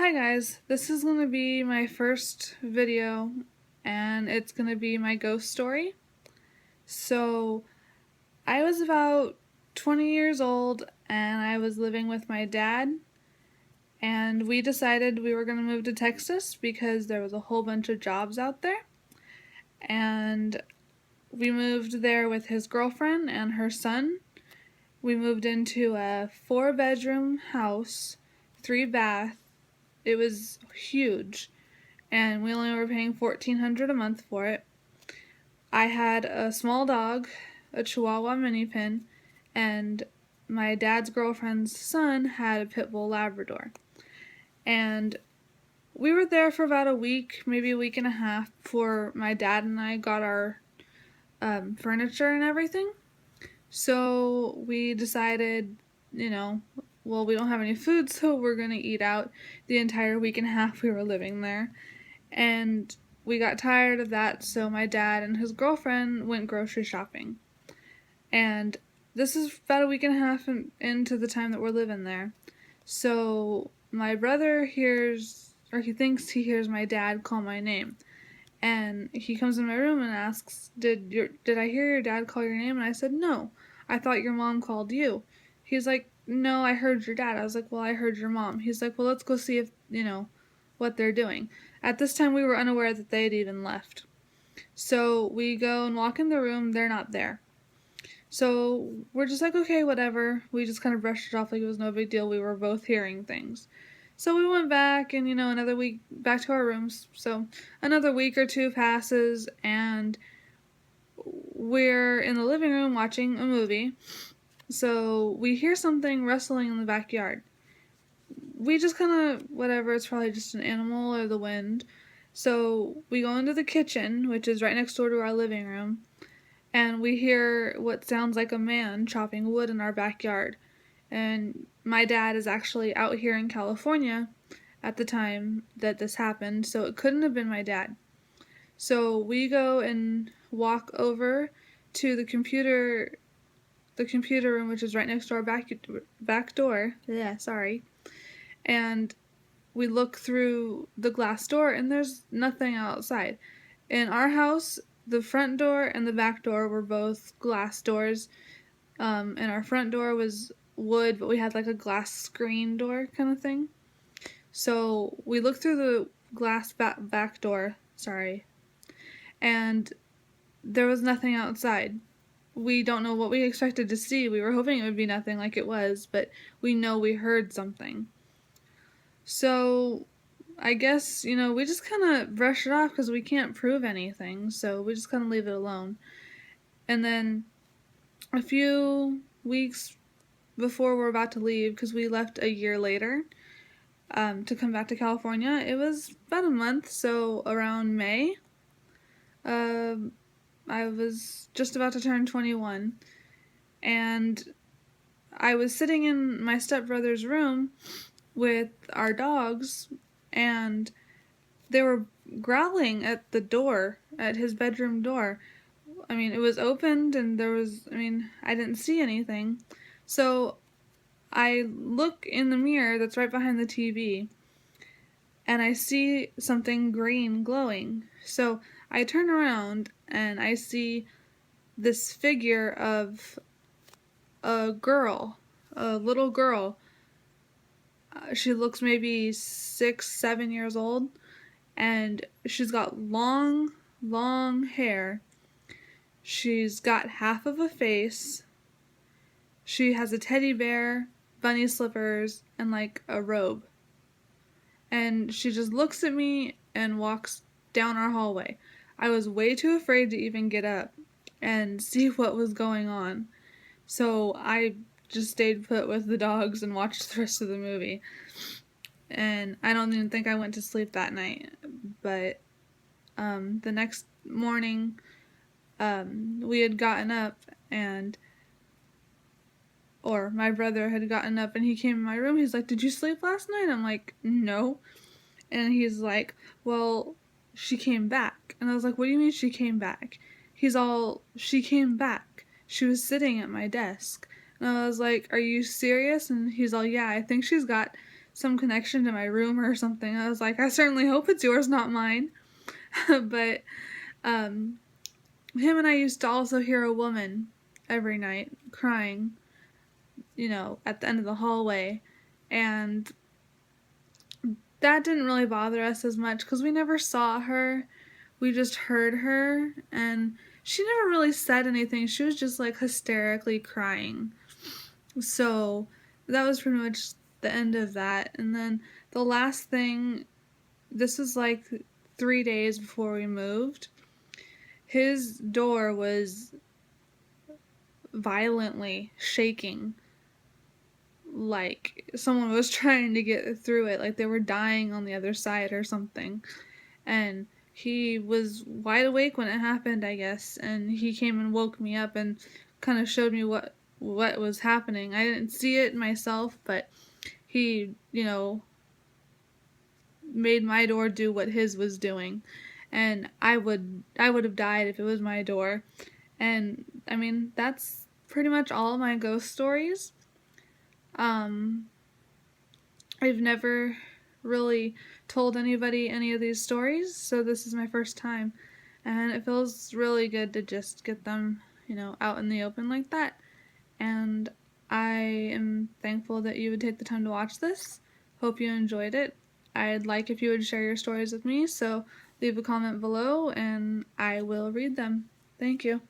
Hi guys, this is going to be my first video and it's going to be my ghost story. So, I was about 20 years old and I was living with my dad, and we decided we were going to move to Texas because there was a whole bunch of jobs out there. And we moved there with his girlfriend and her son. We moved into a 4-bedroom house, 3 bath. It was huge. And we only were paying $1,400 a month for it. I had a small dog, a Chihuahua mini pin, and my dad's girlfriend's son had a pit bull Labrador. And we were there for about a week, maybe a week and a half, before my dad and I got our furniture and everything. So we decided, well, we don't have any food, so we're going to eat out the entire week and a half we were living there. And we got tired of that, so my dad and his girlfriend went grocery shopping. And this is about a week and a half into the time that we're living there. So my brother hears, or he thinks he hears my dad call my name. And he comes in my room and asks, Did I hear your dad call your name? And I said, no, I thought your mom called you. He's like, no, I heard your dad. I was like, well, I heard your mom. He's like, well, let's go see if, what they're doing. At this time, we were unaware that they had even left. So we go and walk in the room. They're not there. So we're just like, okay, whatever. We just kind of brushed it off like it was no big deal. We were both hearing things. So we went back and, another week back to our rooms. So another week or two passes and we're in the living room watching a movie. So we hear something rustling in the backyard. We just kind of, whatever, it's probably just an animal or the wind. So we go into the kitchen, which is right next door to our living room, and we hear what sounds like a man chopping wood in our backyard. And my dad is actually out here in California at the time that this happened, so it couldn't have been my dad. So we go and walk over to the computer room, which is right next to our back door. Yeah, sorry. And we look through the glass door and there's nothing outside. In our house, the front door and the back door were both glass doors. And our front door was wood, but we had like a glass screen door kind of thing. So we looked through the glass back door, and there was nothing outside. We don't know what we expected to see. We were hoping it would be nothing like it was, but we know we heard something. So I guess, we just kind of brush it off because we can't prove anything, so we just kind of leave it alone. And then a few weeks before we're about to leave, because we left a year later to come back to California, it was about a month, so around May, I was just about to turn 21, and I was sitting in my stepbrother's room with our dogs, and they were growling at the door, at his bedroom door. I mean, it was opened and I didn't see anything. So I look in the mirror that's right behind the TV and I see something green glowing. So I turn around and I see this figure of a girl, a little girl. She looks maybe 6, 7 years old, and she's got long, long hair. She's got half of a face. She has a teddy bear, bunny slippers, and like a robe. And she just looks at me and walks down our hallway. I was way too afraid to even get up and see what was going on. So I just stayed put with the dogs and watched the rest of the movie. And I don't even think I went to sleep that night. But the next morning, we had gotten up or my brother had gotten up and he came in my room. He's like, "Did you sleep last night?" I'm like, "No." And he's like, "Well, she came back." And I was like, "What do you mean she came back?" He's all, "She came back. She was sitting at my desk." And I was like, "Are you serious?" And he's all, "Yeah, I think she's got some connection to my room or something. I was like, I certainly hope it's yours, not mine. But him and I used to also hear a woman every night crying, at the end of the hallway. And that didn't really bother us as much because we never saw her. We just heard her, and she never really said anything. She was just like hysterically crying. So that was pretty much the end of that. And then the last thing, this was like 3 days before we moved. His door was violently shaking, like someone was trying to get through it, like they were dying on the other side or something. And he was wide awake when it happened, I guess, and he came and woke me up and kind of showed me what was happening. I didn't see it myself, but he, made my door do what his was doing. And I would have died if it was my door. And I mean, that's pretty much all my ghost stories. I've never really told anybody any of these stories, so this is my first time. And it feels really good to just get them, out in the open like that. And I am thankful that you would take the time to watch this. Hope you enjoyed it. I'd like if you would share your stories with me, so leave a comment below and I will read them. Thank you.